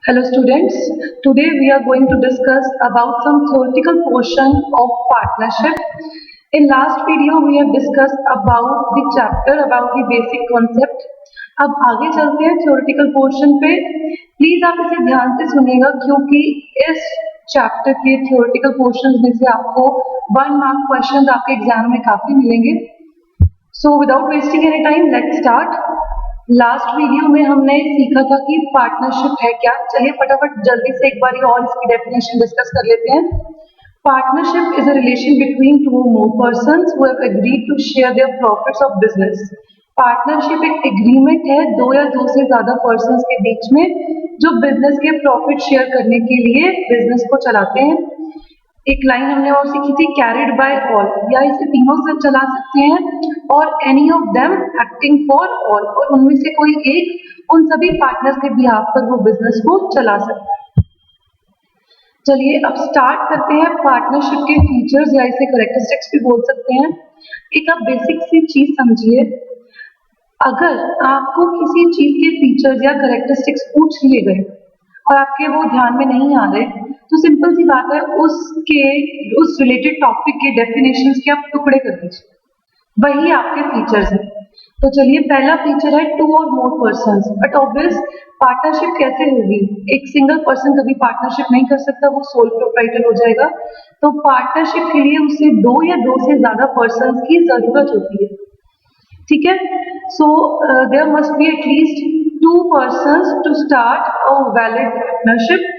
Hello students, today we are going to discuss about some theoretical portion of partnership. In last video we have discussed about the chapter about the basic concept. अब आगे चलते हैं theoretical portion पे. Please आप इसे ध्यान से सुनिएगा क्योंकि इस चैप्टर के theoretical portions में से आपको 1 mark questions आपके एग्जाम में काफी मिलेंगे. So without wasting any time, let's start. Last video में हमने सीखा था कि पार्टनरशिप है क्या. चलिए फटाफट जल्दी से एक बार और इसकी डेफिनेशन डिस्कस कर लेते हैं. Partnership is a relation between two or more persons who have agreed to share their profits of business. Partnership एक एग्रीमेंट है दो या दो से ज्यादा पर्संस के बीच में जो बिजनेस के प्रॉफिट शेयर करने के लिए बिजनेस को चलाते हैं. एक लाइन हमने और सीखी थी, कैरिड बाय ऑल, या इसे तीनों से चला सकते हैं और any of them acting for all, और उनमें से कोई एक उन सभी पार्टनर्स के बिहाफ पर वो बिजनेस को चला सकता है. चलिए अब स्टार्ट करते हैं पार्टनरशिप के फीचर्स या इसे कैरेक्टरिस्टिक्स भी बोल सकते हैं. एक आप बेसिक सी चीज समझिए, अगर आपको किसी चीज के फीचर्स या कैरेक्टरिस्टिक्स पूछ लिए गए और आपके वो ध्यान में नहीं आ रहे तो सिंपल सी बात है उस रिलेटेड टॉपिक के डेफिनेशंस के आप टुकड़े कर दीजिए, वही आपके फीचर्स हैं. तो चलिए पहला फीचर है to or more persons. But obvious partnership कैसे होगी, एक सिंगल पर्सन कभी पार्टनरशिप नहीं कर सकता, वो सोल प्रोप्राइटर हो जाएगा. तो पार्टनरशिप के लिए उसे दो या दो से ज्यादा पर्संस की जरूरत होती है. ठीक है, so there must be at least two persons to start a valid partnership.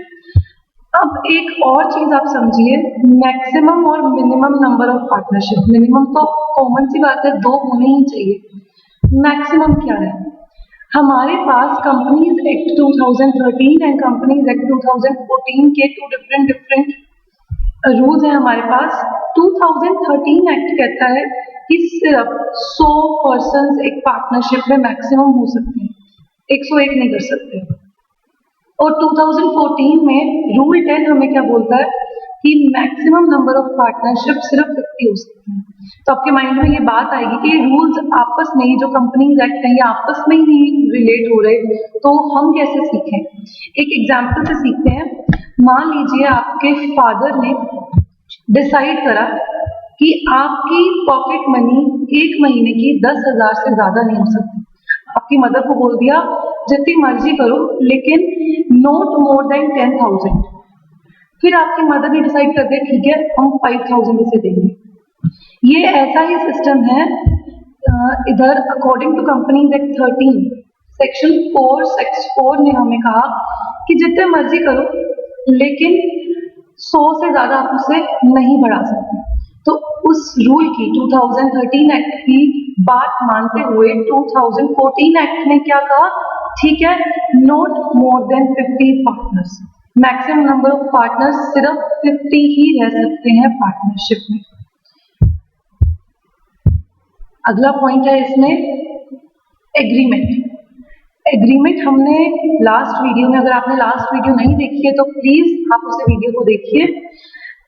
अब एक और चीज आप समझिए, मैक्सिमम और minimum number of partnership. Minimum तो कॉमन सी बात है, दो होने ही चाहिए. मैक्सिमम क्या है, हमारे पास companies act 2013 and companies act 2014 के टू डिफरेंट रूल्स हैं हमारे पास. 2013 एक्ट कहता है कि सिर्फ 100 पर्संस एक पार्टनरशिप में मैक्सिमम हो सकते हैं, 101 नहीं कर सकते. और 2014 में रूल 10 हमें क्या बोलता है कि मैक्सिमम नंबर ऑफ पार्टनरशिप सिर्फ 50 हो सकते हैं. तो आपके माइंड में ये बात आएगी कि ये रूल्स आपस में ही, जो कंपनीज एक्ट है, ये आपस में ही नहीं रिलेट हो रहे, तो हम कैसे सीखें. एक एग्जांपल से सीखते हैं. मान लीजिए आपके फादर ने डिसाइड करा कि आपकी पॉकेट मनी एक महीने की 10,000 से ज्यादा नहीं हो सकती. आपकी मदर को बोल दिया जितनी मर्जी करो लेकिन नॉट मोर देन 10,000. फिर आपकी मदर ने डिसाइड कर दिया ठीक है हम 5,000 इसे देंगे. ये ऐसा ही सिस्टम है. इधर according to companies act 13 section 4 ने हमें कहा कि जितने मर्जी करो लेकिन 100 से ज्यादा आप उसे नहीं बढ़ा सकते. तो उस रूल की 2013 एक्ट की बात मानते हुए 2014 एक्ट ने क्या कहा, ठीक है, not more than 50 partners. Maximum number of partners सिर्फ 50 ही रह सकते हैं पार्टनरशिप में. अगला पॉइंट है इसमें एग्रीमेंट. एग्रीमेंट हमने लास्ट वीडियो में, अगर आपने लास्ट वीडियो नहीं देखी है तो प्लीज आप उस वीडियो को देखिए.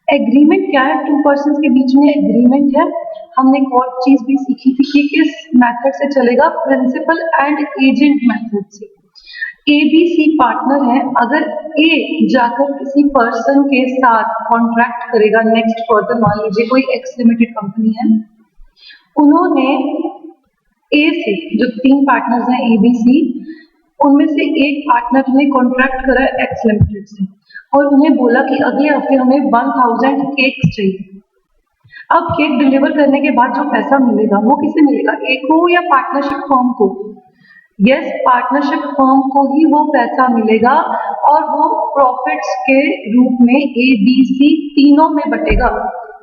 एग्रीमेंट क्या है, टू पर्संस के बीच में एग्रीमेंट है. हमने एक और चीज भी सीखी थी कि किस मेथड से चलेगा, प्रिंसिपल एंड एजेंट मेथड से. ABC पार्टनर है, अगर ए जाकर किसी पर्सन के साथ कॉन्ट्रैक्ट करेगा नेक्स्ट फर्दर, मान लीजिए कोई एक्स लिमिटेड कंपनी है, उन्होंने ए से, जो 3 पार्टनर्स हैं ABC, उनमें से एक पार्टनर ने कॉन्ट्रैक्ट करा एक्स लिमिटेड से और उन्हें बोला कि अगले हफ्ते हमें 1000 केक चाहिए. अब केक डिलीवर करने के बाद जो पैसा मिलेगा वो किसे मिलेगा, ए को या पार्टनरशिप फर्म को. यस, पार्टनरशिप फर्म को ही वो पैसा मिलेगा और वो प्रॉफिट्स के रूप में ABC तीनों में बटेगा.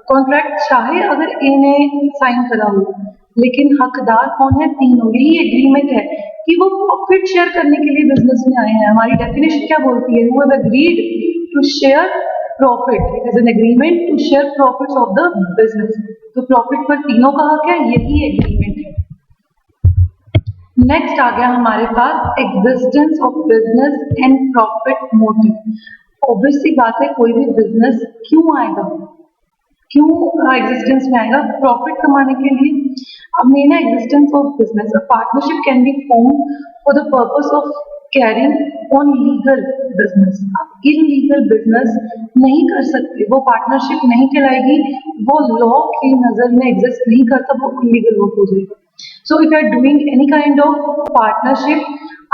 कॉन्ट्रैक्ट चाहे अगर ए ने साइन करा हो लेकिन हकदार कौन है, तीनों. यही एग्रीमेंट है कि वो प्रॉफिट शेयर करने के लिए बिजनेस में आए हैं. हमारी डेफिनेशन क्या बोलती है, who have agreed to share profit. It is an agreement to share profits of the business. तो प्रॉफिट पर तीनों का हक है, यही एग्रीमेंट है. नेक्स्ट आ गया हमारे पास existence of business and profit motive. Obvious सी बात है, कोई भी बिजनेस क्यों आएगा, क्यों एग्जिस्टेंस में आएगा, प्रॉफिट कमाने के लिए. अब main existence of business, a partnership can be formed for the purpose of carrying on legal business. आप इलीगल बिजनेस नहीं कर सकते, वो पार्टनरशिप नहीं कहलाएगी, वो लॉ की नजर में एग्जिस्ट नहीं करता, वो इलीगल वर्क हो जाएगा। So if you are doing any kind of partnership,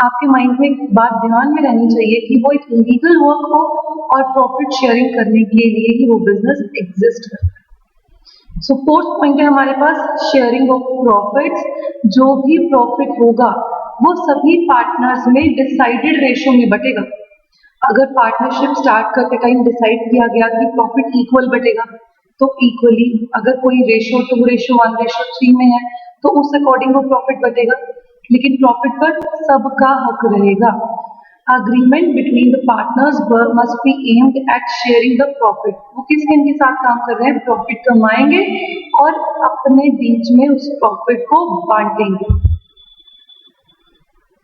आपके माइंड में एक बात ध्यान में रहनी चाहिए कि वो एक लीगल वर्क हो और प्रॉफिट शेयरिंग करने के लिए ही वो बिजनेस एग्जिस्ट करता है। सो फोर्थ पॉइंट है हमारे पास शेयरिंग ऑफ प्रॉफिट्स। जो भी प्रॉफिट होगा वो सभी पार्टनर्स में डिसाइडेड रेशियो में बटेगा। अगर पार्टनरशिप स्टार्ट करते टाइम डिसाइड किया गया कि प्रॉफिट इक्वल बटेगा तो इक्वली, अगर कोई रेशियो 2:1 रेशियो 3 में है तो उस अकॉर्डिंग वो प्रॉफिट बटेगा, लेकिन प्रॉफिट पर सबका हक रहेगा। Agreement between the partners must be aimed at sharing the profit. वो किस एम के साथ काम कर रहे हैं? प्रॉफिट कमाएंगे और अपने बीच में उस प्रॉफिट को बांटेंगे।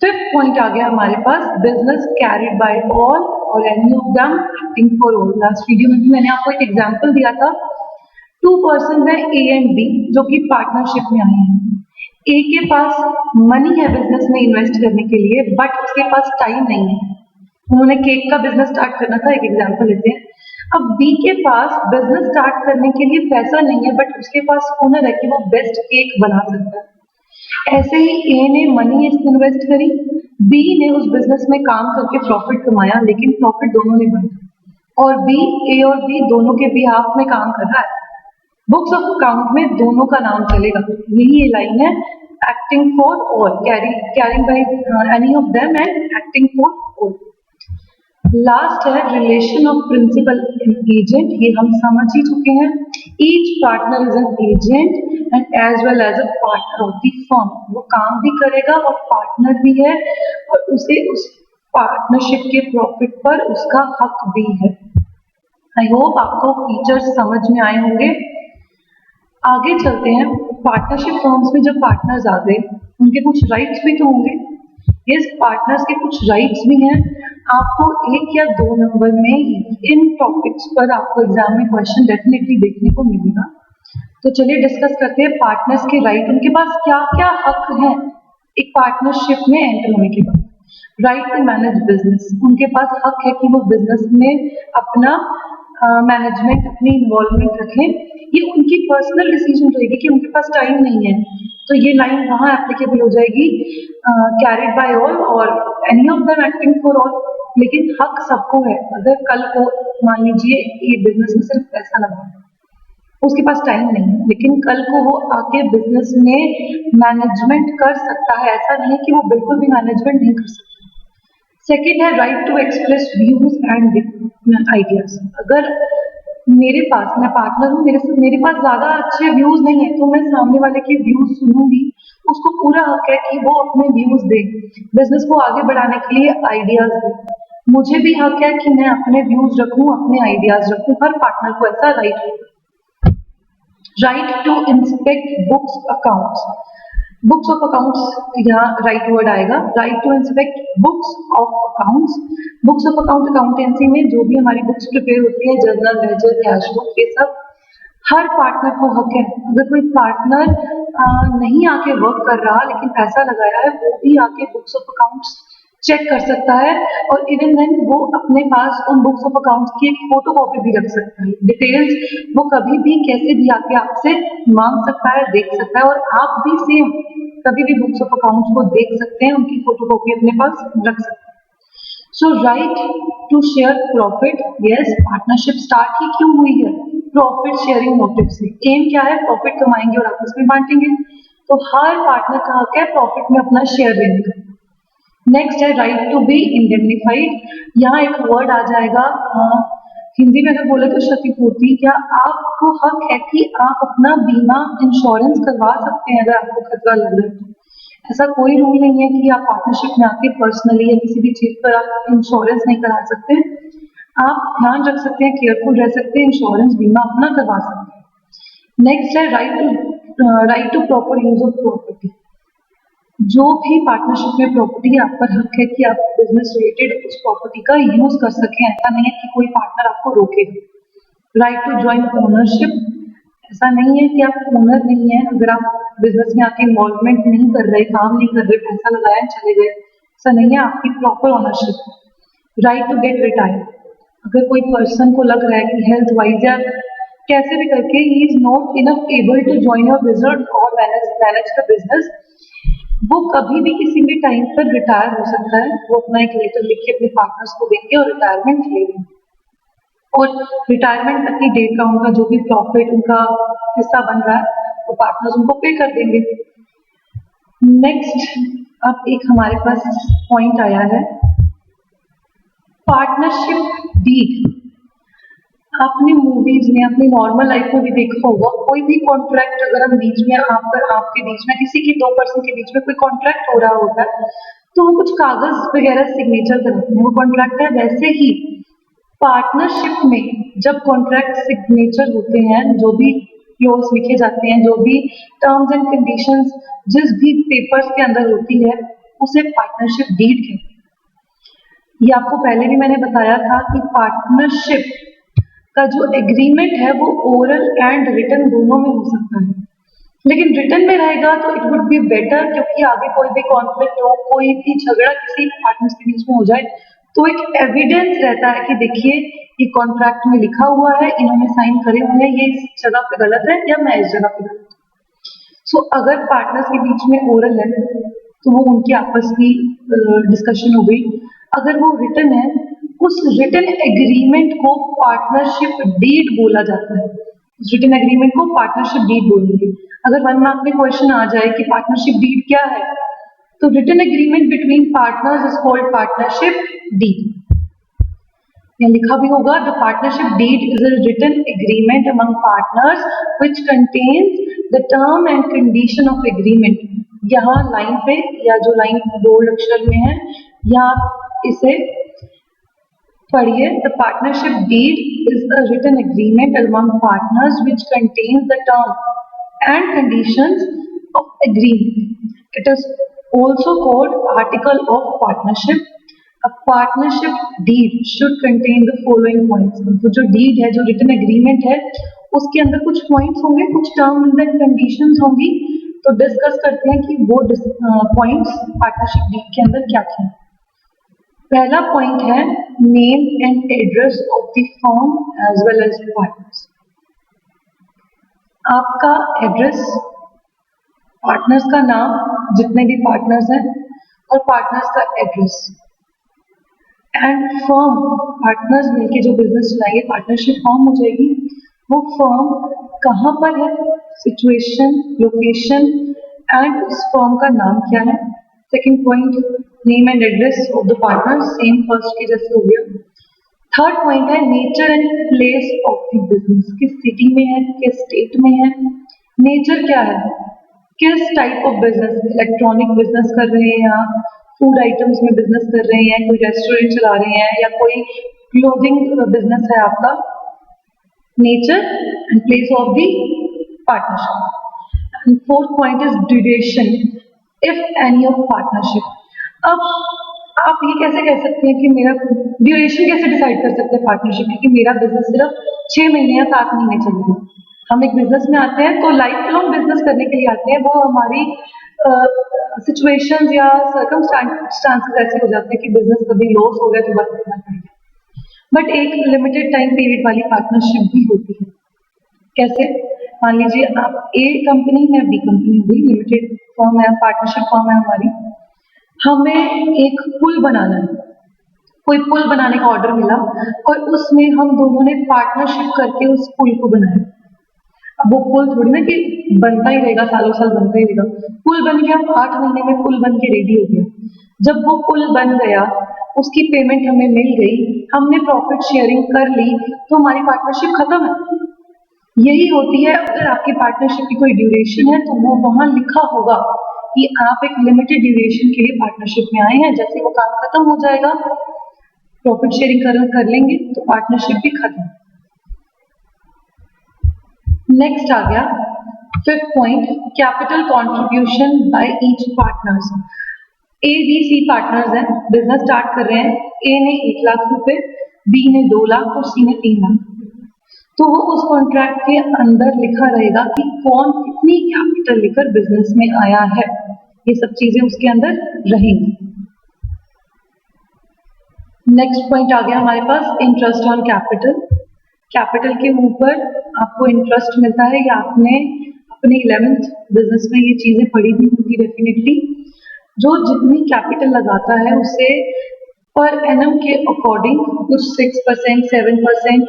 फिफ्थ पॉइंट आ गया हमारे पास, बिजनेस कैरिड बाय ऑल और any of them acting for all. Last video में भी मैंने आपको एक एग्जांपल दिया था। 2 पर्सन है ए एंड बी जो कि पार्टनरशिप में आए हैं। ए के पास मनी है बिजनेस में इन्वेस्ट करने के लिए, बट उसके पास टाइम नहीं है। उन्होंने केक का बिजनेस स्टार्ट करना था, एक एग्जांपल लेते हैं। अब बी के पास बिजनेस स्टार्ट करने के लिए पैसा नहीं है, बट उसके पास हुनर है कि वो बेस्ट केक बना सकता है। ऐसे ही ए ने मनी इन्वेस्ट करी, बी ने उस बिजनेस में काम करके प्रॉफिट कमाया, लेकिन प्रॉफिट दोनों ने बांटा और बी, ए और बी दोनों के बिहाफ में काम कर रहा है। बुक्स ऑफ अकाउंट में दोनों का नाम चलेगा। यही ये लाइन है, acting for all, carrying by any of them and acting for all. Last है relation of principal and agent. ये हम समझ ही चुके हैं। Each partner is an agent and as well as a partner of the firm. वो काम भी करेगा और पार्टनर भी है और उसे उस पार्टनरशिप के प्रॉफिट पर उसका हक भी है। आई होप आपको फीचर्स समझ में आए होंगे। आगे चलते हैं। पार्टनरशिप फर्म्स में जब पार्टनर्स आ गए, उनके कुछ राइट्स भी तो होंगे। इस पार्टनर्स के कुछ राइट्स भी हैं। आपको 1 या 2 नंबर में इन टॉपिक्स पर आपको एग्जाम में क्वेश्चन डेफिनेटली देखने को मिलेगा। तो चलिए डिस्कस करते हैं पार्टनर्स के राइट। उनके पास क्या क्या हक हैं एक पार्टनरशिप में एंटर होने के बाद। Right to manage business. उनके पास हक है कि वो बिजनेस में अपना मैनेजमेंट, अपनी इन्वॉल्वमेंट रखें। ये उनकी पर्सनल डिसीजन रहेगी कि उनके पास टाइम नहीं है, तो ये लाइन वहां एप्लीकेबल हो जाएगी, कैरिड बाय ऑल और any of them acting for all. लेकिन हक सबको है। अगर कल को मान लीजिए ये बिजनेस में सिर्फ पैसा लगा, उसके पास टाइम नहीं है, लेकिन कल को वो आके बिजनेस में मैनेजमेंट कर सकता है। ऐसा नहीं है कि वो बिल्कुल भी मैनेजमेंट नहीं कर सकता। सेकेंड है right to express views and ideas. अगर मेरे पास, मैं पार्टनर हूँ, मेरे पास ज्यादा अच्छे व्यूज नहीं है, तो मैं सामने वाले के व्यूज सुनूंगी। उसको पूरा हक है कि वो अपने व्यूज दे, बिजनेस को आगे बढ़ाने के लिए आइडियाज दे। मुझे भी हक है कि मैं अपने व्यूज रखूं, अपने आइडियाज रखूं। हर पार्टनर को ऐसा राइट है। Right to inspect books accounts. Books of accounts यहाँ राइट वर्ड आएगा। Right to inspect books of accounts. Books of account accountancy में जो भी हमारी बुक्स प्रिपेयर होती है, जर्नल, लेजर, कैश बुक, ये सब हर पार्टनर को हक है। अगर कोई पार्टनर नहीं आके वर्क कर रहा लेकिन पैसा लगाया है, वो भी आके बुक्स ऑफ अकाउंट्स चेक कर सकता है और इवन देन वो अपने पास उन बुक्स ऑफ अकाउंट्स की एक फोटो कॉपी भी रख सकता है। डिटेल्स वो कभी भी कैसे भी आके आपसे मांग सकता है, देख सकता है, और आप भी सेम कभी भी बुक्स ऑफ अकाउंट्स को देख सकते हैं, उनकी फोटो कॉपी अपने पास रख सकते हैं। So right to share profit. Yes, partnership start ही क्यों हुई है? प्रॉफिट शेयरिंग मोटिव से। एम क्या है? प्रॉफिट कमाएंगे और आपस में बांटेंगे। तो हर पार्टनर का हक है प्रॉफिट में अपना शेयर लेने का। नेक्स्ट है राइट टू बी इंडेमनिफाइड। यहाँ एक वर्ड आ जाएगा, हिंदी में अगर बोले तो क्षतिपूर्ति। क्या आपको हक है कि आप अपना बीमा, इंश्योरेंस करवा सकते हैं अगर आपको खतरा लग रहा है तो। ऐसा कोई रूल नहीं है कि आप पार्टनरशिप में आके पर्सनली या किसी भी चीज पर आप इंश्योरेंस नहीं करा सकते। आप ध्यान रख सकते हैं, केयरफुल रह सकते हैं, इंश्योरेंस बीमा अपना करवा सकते हैं। नेक्स्ट है right to proper use of property. जो भी पार्टनरशिप में प्रॉपर्टी है, आप पर हक है कि आप बिजनेस रिलेटेड उस प्रॉपर्टी का यूज कर सकें। ऐसा नहीं है कि कोई पार्टनर आपको रोकेगा। Right to joint ownership. ऐसा नहीं है कि आप ओनर नहीं है, अगर आप बिजनेस में आके इन्वॉल्वमेंट नहीं कर रहे, काम नहीं कर रहे, पैसा लगाया चले गए, ऐसा नहीं है। आपकी proper ownership. Right to get retired. अगर कोई पर्सन को लग रहा है कि हेल्थ वाइज या कैसे भी करके ही is not enough able to join your business और मैनेज द बिजनेस, वो कभी भी किसी भी टाइम पर रिटायर हो सकता है। वो अपना एक लेटर लिख के अपने पार्टनर्स को देंगे और रिटायरमेंट ले लेंगे, और रिटायरमेंट तक की डेट का उनका जो भी प्रॉफिट उनका हिस्सा बन रहा है वो पार्टनर्स उनको पे कर देंगे। नेक्स्ट अब एक हमारे पास पॉइंट आया है पार्टनरशिप डीड। आपने मूवीज में अपनी नॉर्मल लाइफ में भी देखा होगा, कोई भी कॉन्ट्रैक्ट अगर हम बीच में आपके बीच में किसी की दो पर्सन के बीच में कोई कॉन्ट्रैक्ट हो रहा होता है तो वो कुछ कागज वगैरह सिग्नेचर करते हैं, वो कॉन्ट्रैक्ट है। वैसे ही पार्टनरशिप में जब कॉन्ट्रैक्ट सिग्नेचर होते हैं, जो भी क्लोज लिखे जाते हैं, जो भी टर्म्स एंड कंडीशंस जिस भी पेपर्स के अंदर होती है उसे पार्टनरशिप डीड कहते हैं। ये आपको पहले भी मैंने बताया था कि पार्टनरशिप का जो एग्रीमेंट है वो ओरल एंड रिटन दोनों में हो सकता है, लेकिन रिटन में रहेगा तो इट वुड बी बेटर, क्योंकि आगे कोई भी कॉन्फ्लिक्ट हो, कोई भी झगड़ा किसी पार्टनर्स के बीच में हो जाए तो एक एविडेंस रहता है कि देखिए ये कॉन्ट्रैक्ट में लिखा हुआ है, इन्होंने साइन करे हुए हैं, ये इस जगह पे गलत है या मैं इस जगह पे गलत हूँ। सो अगर पार्टनर्स के बीच में ओरल है तो वो उनकी आपस की डिस्कशन हो गई। अगर वो रिटन है, उस रिटन एग्रीमेंट को पार्टनरशिप डीड बोला जाता है। उस रिटन एग्रीमेंट को पार्टनरशिप डीड बोलेंगे। अगर 1 मार्क में क्वेश्चन आ जाए कि पार्टनरशिप डीड क्या है, तो written agreement between partners is called partnership deed. यहाँ लिखा भी होगा the partnership deed is a written agreement among partners which contains the term and condition of agreement. यहाँ लाइन पे या जो लाइन बोल्ड अक्षर में है यहाँ इसे पढ़िए, the partnership deed is a written agreement among partners which contains the term and conditions of agreement. It is also called article of partnership. A partnership deed should contain the following points. तो जो deed है, जो written agreement है, उसके अंदर कुछ points होंगे, कुछ terms and conditions होंगी। तो डिस्कस करते हैं कि वो points partnership deed के अंदर क्या क्या है। पहला पॉइंट है name and address of the firm as well as partners। आपका एड्रेस, पार्टनर्स का नाम, जितने भी पार्टनर्स हैं, और पार्टनर्स का एड्रेस, एंड फर्म, पार्टनर्स मिलके जो बिजनेस चलाएंगे पार्टनरशिप फर्म हो जाएगी। वो फर्म कहाँ पर है, सिचुएशन, लोकेशन एंड उस फर्म का नाम क्या है। Second point name and address of the partners, same first के जैसे हो गया। थर्ड पॉइंट है nature and place of the business, किस सिटी में है, किस स्टेट में है। नेचर क्या है, किस type of business, electronic business कर रहे हैं या फूड आइटम्स में बिजनेस कर रहे हैं, कोई रेस्टोरेंट चला रहे हैं या कोई क्लोथिंग बिजनेस है आपका। Nature and place of the partnership. Fourth point is duration if any of partnership. अब आप ये कैसे कह सकते हैं कि मेरा ड्यूरेशन कैसे डिसाइड कर सकते हैं पार्टनरशिप की कि मेरा बिजनेस सिर्फ 6 महीने या 7 महीने चलेगा। हम एक बिजनेस में आते हैं तो लाइफ लॉन्ग बिजनेस करने के लिए आते हैं, वो हमारी सिचुएशंस या सर्कमस्टांसेस ऐसे हो जाते हैं कि बिजनेस कभी लॉस हो गया तो बंद करना पड़ेगा। बट एक लिमिटेड टाइम पीरियड वाली पार्टनरशिप भी होती है। कैसे, मान लीजिए आप ए कंपनी में, बी कंपनी हुई, लिमिटेड फर्म है, पार्टनरशिप फर्म है हमारी, हमें एक पुल बनाना है, कोई पुल बनाने का ऑर्डर मिला और उसमें हम दोनों ने पार्टनरशिप करके उस पुल को बनाया। अब वो पुल थोड़ी ना कि बनता ही रहेगा, सालों साल बनता ही रहेगा। पुल बन गया, 8 महीने में पुल बन के रेडी हो गया। जब वो पुल बन गया, उसकी पेमेंट हमें मिल गई, हमने प्रॉफिट शेयरिंग कर ली, तो हमारी पार्टनरशिप खत्म है। यही होती है अगर आपकी पार्टनरशिप की कोई ड्यूरेशन है तो वो वहां लिखा होगा कि आप एक लिमिटेड ड्यूरेशन के लिए पार्टनरशिप में आए हैं। जैसे वो काम खत्म हो जाएगा, प्रॉफिट शेयरिंग कर लेंगे तो पार्टनरशिप भी खत्म। नेक्स्ट आ गया fifth point, capital contribution by each partners. A B C partners हैं, बिजनेस स्टार्ट कर रहे हैं। ए ने 1 लाख रुपए, बी ने 2 लाख और सी ने 3 लाख। तो वो उस कॉन्ट्रैक्ट के अंदर लिखा रहेगा कि कौन कितनी कैपिटल लेकर बिजनेस में आया है, ये सब चीजें उसके अंदर रहेंगी। नेक्स्ट पॉइंट आ गया हमारे पास इंटरेस्ट ऑन कैपिटल। कैपिटल के ऊपर आपको इंटरेस्ट मिलता है, या आपने अपने 11th बिजनेस में ये चीजें पढ़ी भी होंगी डेफिनेटली। जो जितनी कैपिटल लगाता है उसे पर एनम के अकॉर्डिंग कुछ 6%, 7%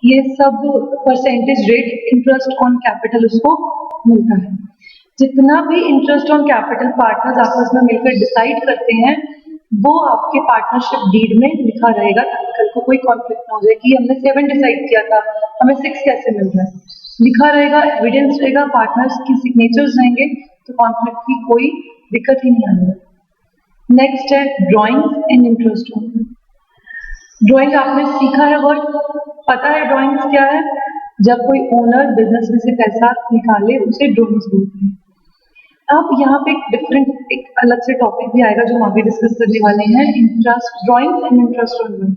ये सब percentage rate interest on capital उसको मिलता है। जितना भी इंटरेस्ट ऑन कैपिटल पार्टनर्स आपस में मिलकर डिसाइड करते हैं वो आपके पार्टनरशिप डीड में लिखा रहेगा, ताकि कल को कोई कॉन्फ्लिक्ट ना हो जाए कि हमने 7 डिसाइड किया था, हमें 6 कैसे मिल रहा है। लिखा रहेगा, एविडेंस रहेगा, पार्टनर्स की सिग्नेचर्स रहेंगे, तो कॉन्फ्लिक्ट की कोई दिक्कत ही नहीं आएगी। नेक्स्ट है drawings and interest on. Drawing आपने सीखा है, वर्ड पता है ड्राइंग्स क्या है। जब कोई ओनर बिजनेस में से पैसा निकाले उसे ड्राइंग्स बोलते हैं। अब यहाँ पे एक अलग से टॉपिक भी आएगा जो हम आगे डिस्कस करने वाले हैं, interest drawings and interest on drawing.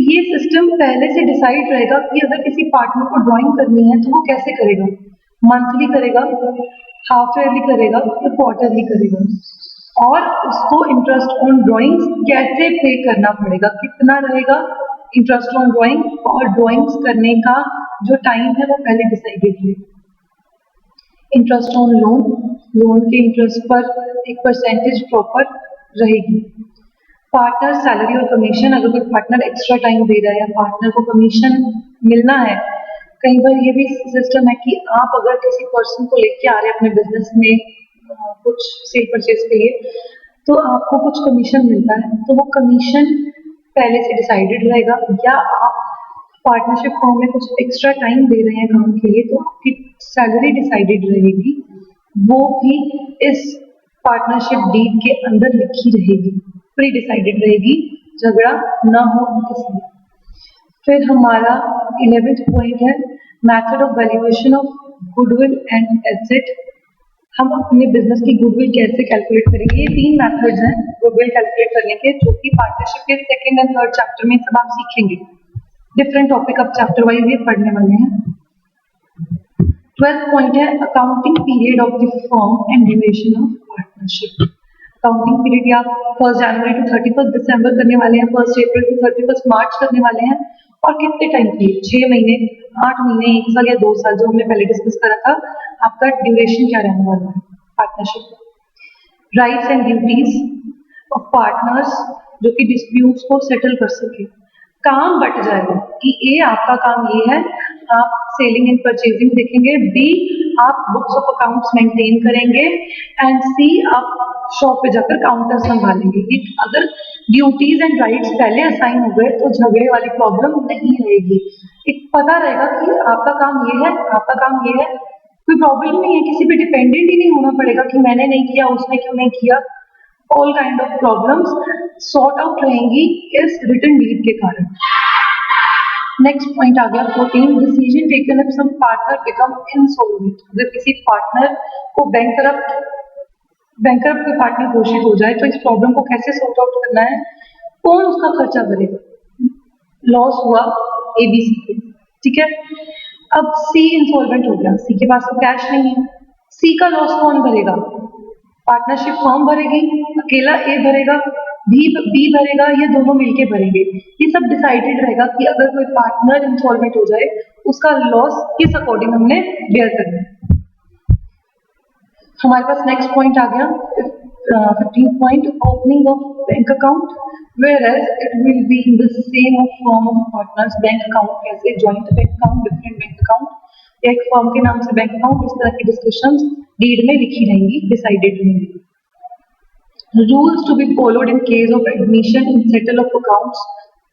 ये सिस्टम पहले से डिसाइड रहेगा कि अगर किसी पार्टनर को ड्राइंग करनी है तो वो कैसे करेगा, मंथली करेगा, हाफ ईयरली करेगा या क्वार्टरली करेगा, और उसको इंटरेस्ट ऑन ड्राइंग्स कैसे पे करना पड़ेगा, कितना रहेगा इंटरेस्ट ऑन ड्राइंग, और ड्राइंग्स करने का जो टाइम है वो पहले डिसाइडेड है। इंटरेस्ट ऑन लोन, लोन के इंटरेस्ट पर एक परसेंटेज प्रॉपर रहेगी। पार्टनर सैलरी और कमीशन, अगर कोई पार्टनर एक्स्ट्रा टाइम दे रहा है या पार्टनर को कमीशन मिलना है, कई बार ये भी सिस्टम है कि आप अगर किसी पर्सन को लेके आ रहे हैं अपने बिजनेस में कुछ सेल परचेज के लिए, तो आपको कुछ कमीशन मिलता है, तो वो कमीशन पहले से डिसाइडेड रहेगा। या आप पार्टनरशिप फॉर्म में कुछ एक्स्ट्रा टाइम दे रहे हैं काम के लिए, तो आपकी सैलरी डिसाइडेड रहेगी, वो भी इस पार्टनरशिप डीड के अंदर लिखी रहेगी, प्री डिसाइडेड रहेगी, झगड़ा ना हो इसलिए। फिर हमारा 11th पॉइंट है method of valuation of goodwill and asset. हम अपने बिजनेस की गुडविल कैसे कैलकुलेट करेंगे, ये 3 मेथड्स हैं गुडविल कैलकुलेट करने के, जो कि पार्टनरशिप के 2nd एंड 3rd चैप्टर में सब आप सीखेंगे। डिफरेंट टॉपिक अब चैप्टर वाइज ये पढ़ने वाले हैं। 12th पॉइंट है accounting period of the firm and duration of partnership. Accounting period या 1 जनवरी टू 31 दिसंबर करने वाले हैं, 1 अप्रैल टू 31 मार्च करने वाले हैं, और कितने टाइम के लिए, 6 महीने, 8 महीने, 1 साल या 2 साल, जो हमने पहले डिस्कस करा था। आपका ड्यूरेशन क्या रहने वाला है partnership. Rights and duties of partners, जो कि डिस्प्यूट्स को सेटल कर सके। काम बट जाएगा कि ए आपका काम ये है, आप सेलिंग एंड परचेजिंग देखेंगे, बी आप बुक्स ऑफ अकाउंट्स मेंटेन करेंगे, एंड सी आप शॉप पे जाकर काउंटर संभालेंगे। ये अगर ड्यूटीज एंड राइट्स पहले असाइन हो गए तो झगड़े वाली प्रॉब्लम नहीं रहेगी। एक पता रहेगा कि आपका काम ये है, आपका काम ये है, कोई प्रॉब्लम नहीं है, किसी पे डिपेंडेंट ही नहीं होना पड़ेगा कि मैंने नहीं किया, उसने क्यों नहीं किया। All kind of problems sort out रहेंगी इस रिटन डीड के कारण। नेक्स्ट पॉइंट आ गया 14, decision taken if some partner become insolvent. अगर किसी पार्टनर को बैंकरप्ट कोई पार्टनर घोषित हो जाए तो इस प्रॉब्लम को कैसे सॉर्ट आउट करना है, कौन उसका खर्चा करेगा। लॉस हुआ एबीसी को, ठीक है। अब सी इंसॉल्वेंट हो गया, सी के पास तो कैश नहीं है, सी का लॉस कौन भरेगा, पार्टनरशिप फर्म भरेगी, अकेला ए भरेगा, बी भरेगा, ये दोनों मिलके भरेंगे। ये सब डिसाइडेड रहेगा कि अगर कोई पार्टनर इंसॉल्वेंट हो जाए उसका लॉस किस अकॉर्डिंग हमने बेयर करना है। हमारे पास नेक्स्ट पॉइंट आ गया 15th point, opening of bank account, whereas it will be in the same form of partners। Bank account कैसे, joint bank account, different bank account, एक फर्म के नाम से बैंक अकाउंट, इस तरह की डिस्कशंस डीड में लिखी रहेंगी, डिसाइडेड रहेंगी। Rules to be followed in case of admission in settle of accounts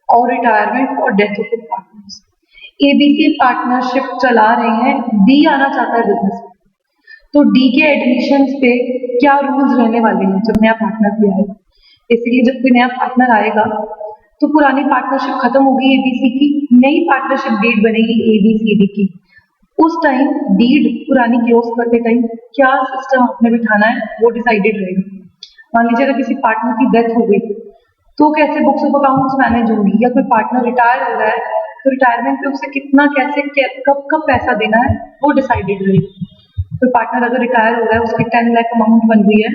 और रिटायरमेंट और death of partners. A B C partnership चला रहे हैं, डी आना चाहता है बिजनेस में, तो डी के एडमिशन पे क्या रूल्स रहने वाले हैं जब नया पार्टनर भी आएगा। इसलिए जब कोई नया पार्टनर आएगा तो पुरानी पार्टनरशिप खत्म होगी एबीसी की, नई पार्टनरशिप डीड बनेगी एबीसीडी की। उस टाइम डीड पुरानी क्लोज करते टाइम क्या सिस्टम आपने बिठाना है वो डिसाइडेड रहेगा। मान लीजिए अगर किसी पार्टनर की डेथ हो गई तो कैसे बुक्स ऑफ अकाउंट्स मैनेज होंगी, या कोई पार्टनर रिटायर हो रहा है तो रिटायरमेंट पे उसे कितना, कैसे, कब कब पैसा देना है वो डिसाइडेड रहेगा। कोई पार्टनर अगर रिटायर हो रहा है, उसकी 10 लाख अमाउंट बन रही है,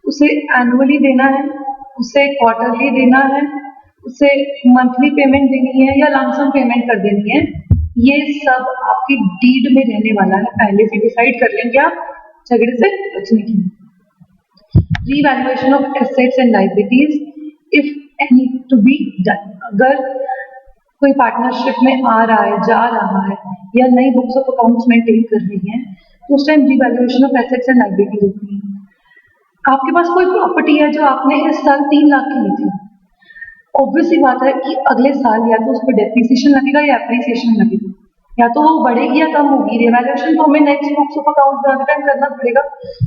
उसे एनुअली देना है, उसे क्वार्टरली देना है, उसे मंथली पेमेंट देनी है या लमसम पेमेंट कर देनी है, ये सब आपकी डीड में रहने वाला है। पहले से डिसाइड कर लेंगे आप झगड़े से बचने के लिए। Revaluation of assets and liabilities if any to be done. अगर कोई पार्टनरशिप में आ रहा है, जा रहा है या नई बुक्स ऑफ अकाउंट्स मेंटेन कर रही है, तो उस time revaluation of assets and liabilities होती है। आपके पास कोई प्रॉपर्टी है जो आपने इस साल 3 लाख की ली थी, ऑब्वियसली बात है कि अगले साल या तो उस पर डेप्रिसिएशन लगेगा या एप्रिसिएशन लगेगा, या तो वो बढ़ेगी या कम होगी। रिवैल्यूएशन तो हमें नेक्स्ट बुक्स ऑफ अकाउंट्स बनाते टाइम करना पड़ेगा,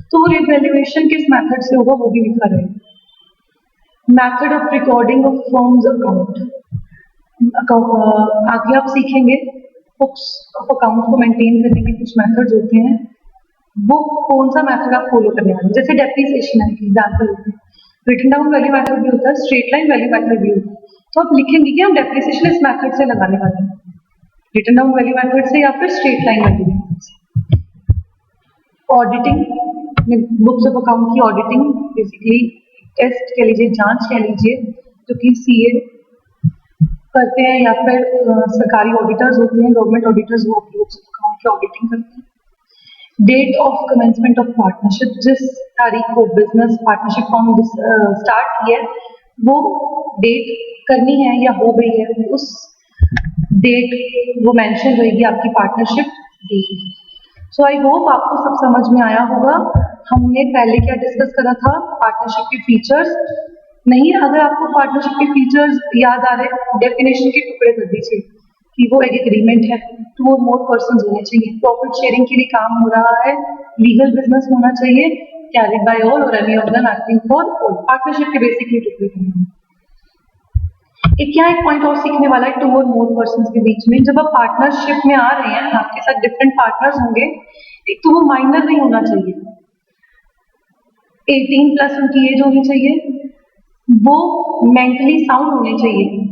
तो रिवैल्यूएशन किस मेथड से होगा वो भी लिखा रहेगा। Method of recording of firms account, आगे आप सीखेंगे बुक्स ऑफ अकाउंट को मेंटेन करने के कुछ मेथड्स होते हैं, वो कौन सा मेथड आप फॉलो करने वाले हैं। जैसे डेप्रिसिएशन है एग्जाम्पल होते हैं, रिटन डाउन वैल्यू मेथड भी होता है, स्ट्रेट लाइन वैल्यू मेथड भी होता है। तो आप लिखेंगे कि हम डेप्रिसिएशन इस मेथड से लगाने वाले हैं, रिटन डाउन वैल्यू मेथड से या फिर स्ट्रेट लाइन वैल्यू मेथड से। ऑडिटिंग, बुक्स ऑफ अकाउंट की ऑडिटिंग बेसिकली टेस्ट कह लीजिए, जांच कह लीजिए, जो कि सीए करते हैं या फिर सरकारी ऑडिटर्स होते हैं, गवर्नमेंट ऑडिटर्स, वो बुक्स ऑफ अकाउंट की ऑडिटिंग करते हैं। Date of commencement of partnership, जिस तारीख को बिजनेस पार्टनरशिप फॉर्म स्टार्ट किया है वो डेट करनी है या हो गई है, उस डेट वो मेंशन रहेगी आपकी partnership date. So I hope आपको सब समझ में आया होगा। हमने पहले क्या डिस्कस करा था, पार्टनरशिप के फीचर्स। नहीं, अगर आपको पार्टनरशिप के फीचर्स याद आ रहे, डेफिनेशन के टुकड़े कर दीजिए कि वो एक एग्रीमेंट है, 2 और मोर पर्संस होने चाहिए, प्रॉफिट शेयरिंग के लिए काम हो रहा है, लीगल बिजनेस होना चाहिए, कैरिड बाय ऑल और any of them acting for all. Partnership के बेसिकली टुकड़े करने। एक पॉइंट और सीखने वाला है 2 और मोर पर्संस के बीच में। जब आप पार्टनरशिप में आ रहे हैं, आपके साथ डिफरेंट पार्टनर्स होंगे, एक तो वो माइनर नहीं होना चाहिए, 18+ उनकी एज होनी चाहिए, वो मेंटली साउंड होने चाहिए।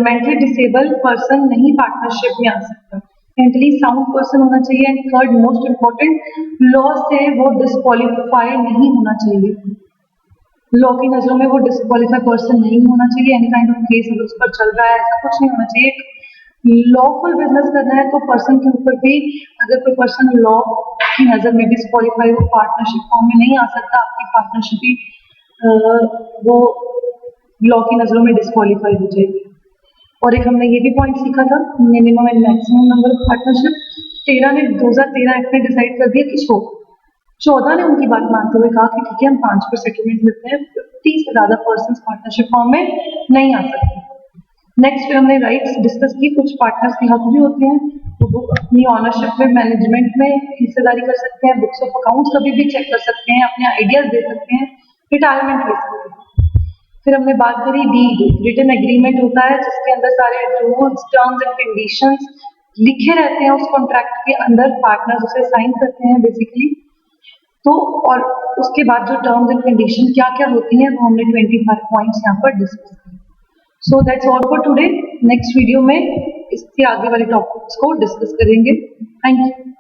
मेंटली डिसेबल पर्सन नहीं पार्टनरशिप में आ सकता, मेंटली साउंड पर्सन होना चाहिए। And third most important, law से वो डिस्क्वालीफाई नहीं होना चाहिए, लॉ की नजरों में वो डिस्क्वालीफाई पर्सन नहीं होना चाहिए। एनी काइंड ऑफ केस अगर उस पर चल रहा है, ऐसा कुछ नहीं होना चाहिए। लॉफुल बिजनेस करना है तो पर्सन के ऊपर भी, अगर कोई पर्सन लॉ की नजर में डिस्क्वालीफाई हो, पार्टनरशिप फॉर्म में नहीं आ सकता, आपकी पार्टनरशिप ही वो लॉ की नजरों में डिस्क्वालीफाई हो जाएगी। और एक हमने ये भी पॉइंट सीखा था, minimum and maximum number of partnership. 2013 act ने डिसाइड कर दिया कि 14 ने उनकी बात मानते हुए कहा कि ठीक है, हम 5 पर सेटलमेंट लेते हैं, 50 से ज्यादा पर्सन पार्टनरशिप फॉर्म में नहीं आ सकते। नेक्स्ट फिर हमने राइट्स डिस्कस की। कुछ पार्टनर्स के हक भी होते हैं, वो अपनी ऑनरशिप में, मैनेजमेंट में हिस्सेदारी कर सकते हैं, बुक्स ऑफ अकाउंट्स कभी भी चेक कर सकते हैं, अपने आइडियाज दे सकते हैं, रिटायरमेंट ले सकते हैं। फिर हमने बात करी डीड, रिटन एग्रीमेंट होता है जिसके अंदर सारे रूल्स, टर्म्स एंड कंडीशंस लिखे रहते हैं, उस कॉन्ट्रैक्ट के अंदर पार्टनर्स उसे साइन करते हैं बेसिकली। तो और उसके बाद जो टर्म्स एंड कंडीशन क्या क्या होती हैं वो हमने 25 पॉइंट्स यहाँ पर डिस्कस किए। So that's all for today. Next video में इससे आगे वाले टॉपिक्स को डिस्कस करेंगे। Thank you.